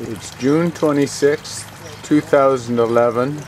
It's June 26th, 2011,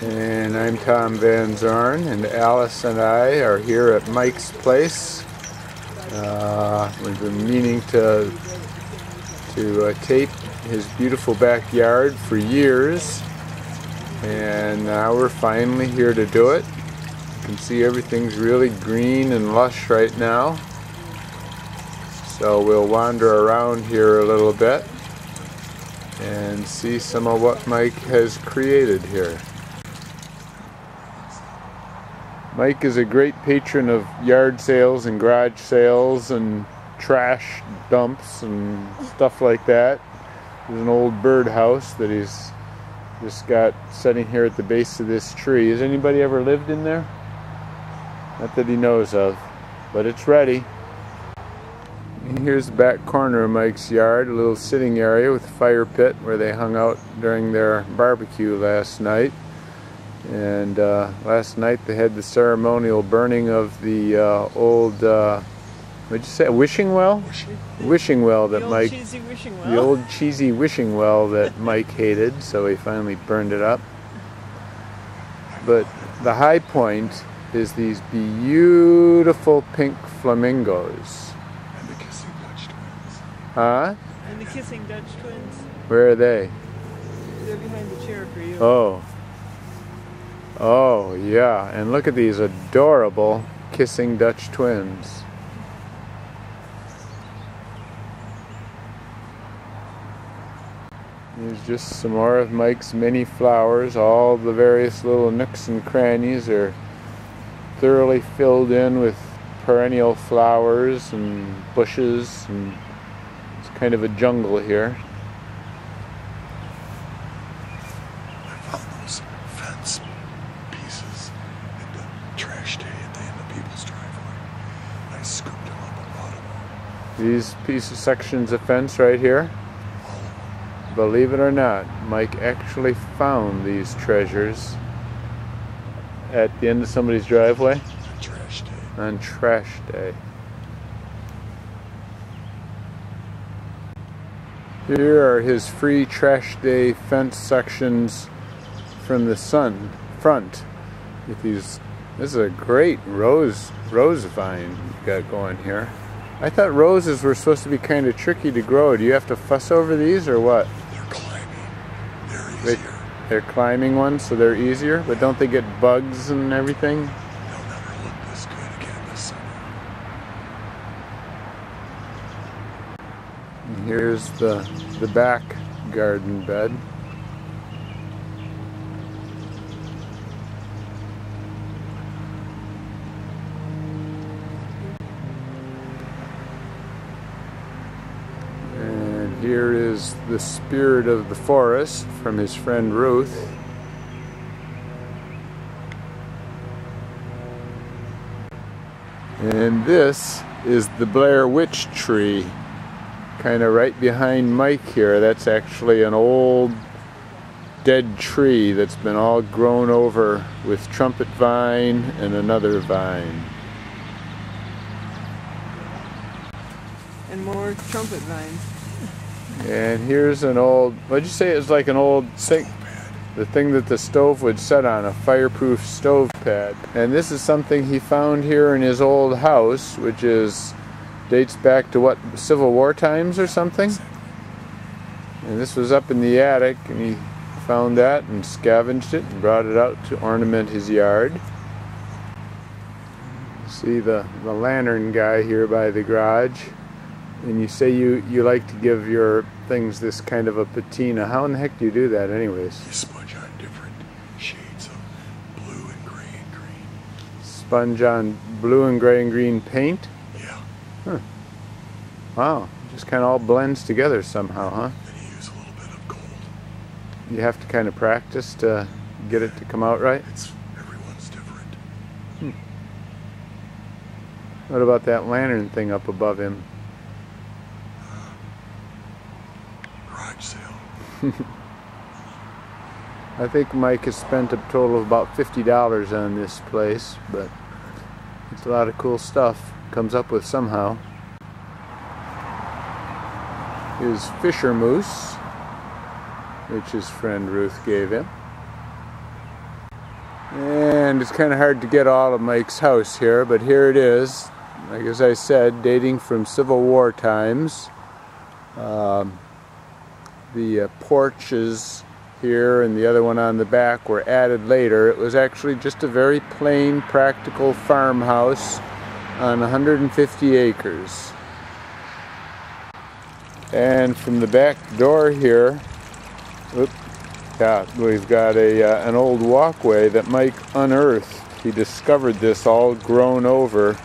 and I'm Tom Van Zoeren, and Alice and I are here at Mike's place. We've been meaning to tape his beautiful backyard for years, and now we're finally here to do it. You can see everything's really green and lush right now. So we'll wander around here a little bit and see some of what Mike has created here. Mike is a great patron of yard sales and garage sales and trash dumps and stuff like that. There's an old birdhouse that he's just got sitting here at the base of this tree. Has anybody ever lived in there? Not that he knows of, but it's ready. And here's the back corner of Mike's yard, a little sitting area with a fire pit where they hung out during their barbecue last night. And last night they had the ceremonial burning of the old, what'd you say, wishing well? Wishing well that Mike, the old cheesy wishing well that Mike hated, so he finally burned it up. But the high point is these beautiful pink flamingos. Huh? And the kissing Dutch twins. Where are they? They're behind the chair for you. Oh. Oh, yeah. And look at these adorable kissing Dutch twins. Here's just some more of Mike's many flowers. All the various little nooks and crannies are thoroughly filled in with perennial flowers and bushes, and kind of a jungle here. I found those fence pieces in the trash day at the end of people's driveway. I scooped them up and bought them all. These sections of fence right here. Believe it or not, Mike actually found these treasures at the end of somebody's driveway On trash day. on trash day. Here are his free trash day fence sections from the front. With these, this is a great rose vine you've got going here. I thought roses were supposed to be kind of tricky to grow. Do you have to fuss over these or what? They're climbing. They're easier. They're climbing ones, so they're easier, but don't they get bugs and everything? They'll never look this good again this summer. And here's the back garden bed. And here is the spirit of the forest from his friend Ruth. And this is the Blair Witch tree, kind of right behind Mike here. That's actually an old dead tree that's been all grown over with trumpet vine and another vine. And more trumpet vines. And here's an old, what'd you say? It was like an old thing, the thing that the stove would set on, a fireproof stove pad. And this is something he found here in his old house, which dates back to what, Civil War times or something? And this was up in the attic, and he found that and scavenged it and brought it out to ornament his yard. See the lantern guy here by the garage. And you say you like to give your things this kind of a patina. How in the heck do you do that anyways? You smudge on different shades of blue and gray and green. Sponge on blue and gray and green paint? Yeah. Huh. Wow. Just kind of all blends together somehow, huh? Then you use a little bit of gold. You have to kind of practice to get it to come out right? Everyone's different. What about that lantern thing up above him? Garage sale. I think Mike has spent a total of about $50 on this place, but it's a lot of cool stuff comes up with somehow. Is Fisher Moose. which his friend Ruth gave him. And it's kind of hard to get all of Mike's house here, but here it is. Like as I said, dating from Civil War times. The porches here and the other one on the back were added later. It was actually just a very plain, practical farmhouse on 150 acres. And from the back door here, we've got an old walkway that Mike unearthed. He discovered this all grown over,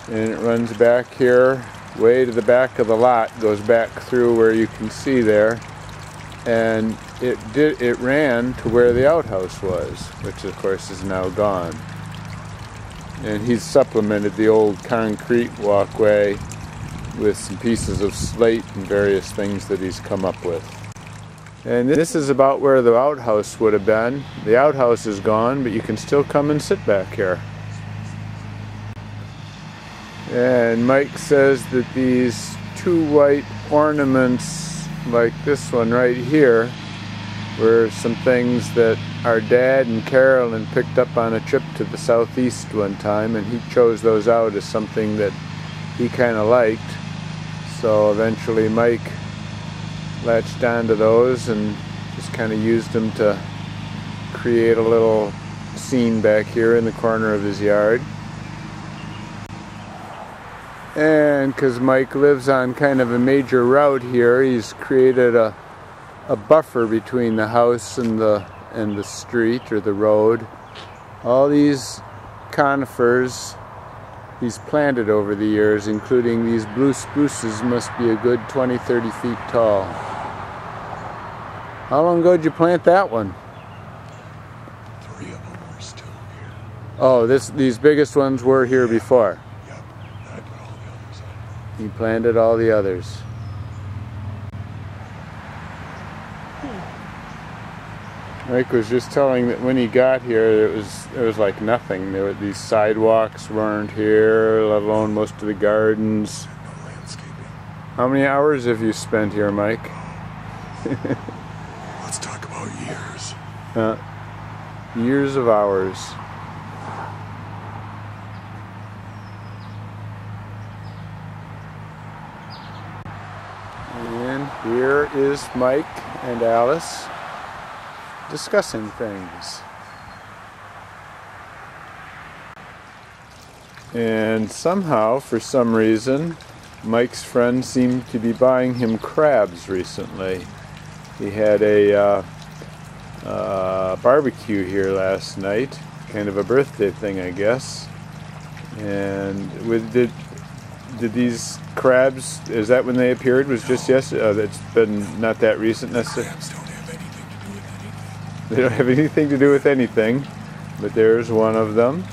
and it runs back here way to the back of the lot, goes back through where you can see there, and it ran to where the outhouse was, which of course is now gone. And he's supplemented the old concrete walkway with some pieces of slate and various things that he's come up with. And this is about where the outhouse would have been. The outhouse is gone, but you can still come and sit back here. And Mike says that these two white ornaments, like this one right here, were some things that our dad and Carolyn picked up on a trip to the southeast one time, and he chose those out as something that he kind of liked. So eventually Mike latched onto those and just kind of used them to create a little scene back here in the corner of his yard. And because Mike lives on kind of a major route here, he's created a buffer between the house and the street or the road. All these conifers he's planted over the years, including these blue spruces, must be a good 20-30 feet tall. How long ago did you plant that one? 3 of them are still here. Oh, these biggest ones were here before. Yep. I put all the others on. He planted all the others. Mike was just telling that when he got here, it was like nothing. These sidewalks weren't here, let alone most of the gardens. No landscaping. How many hours have you spent here, Mike? Let's talk about years. Years of hours. And here is Mike and Alice discussing things. And somehow, for some reason, Mike's friends seem to be buying him crabs recently. He had a barbecue here last night, kind of a birthday thing, I guess. And did these crabs, is that when they appeared? Was just yesterday? It's been not that recent necessarily. They don't have anything to do with anything, but there's one of them.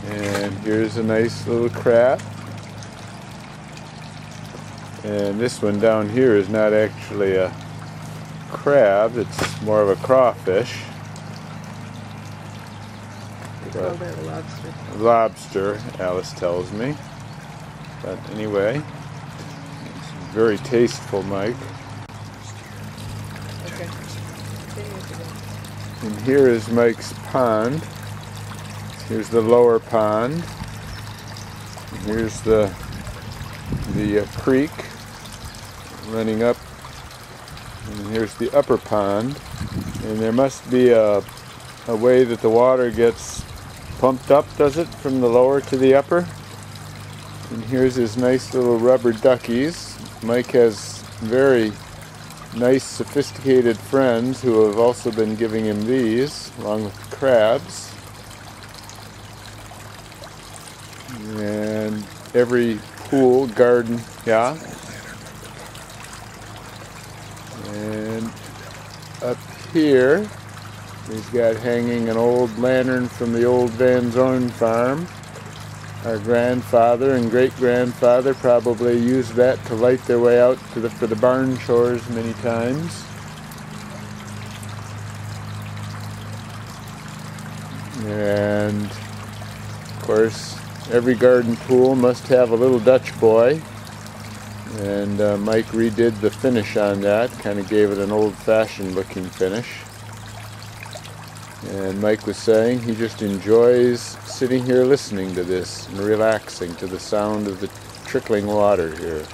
And here's a nice little crab. And this one down here is not actually a crab, it's more of a crawfish. They call that a lobster. Lobster, Alice tells me. But anyway, it's very tasteful, Mike. Okay. And here is Mike's pond. Here's the lower pond. And here's the creek running up. And here's the upper pond. And there must be a way that the water gets pumped up, does it, from the lower to the upper? And here's his nice little rubber duckies. Mike has very nice, sophisticated friends who have also been giving him these, along with the crabs. And every pool, garden, yeah. And up here, he's got hanging an old lantern from the old Van Zoeren farm. Our grandfather and great-grandfather probably used that to light their way out to for the barn chores many times. And, of course, every garden pool must have a little Dutch boy. And Mike redid the finish on that, kind of gave it an old-fashioned looking finish. And Mike was saying he just enjoys sitting here listening to this and relaxing to the sound of the trickling water here.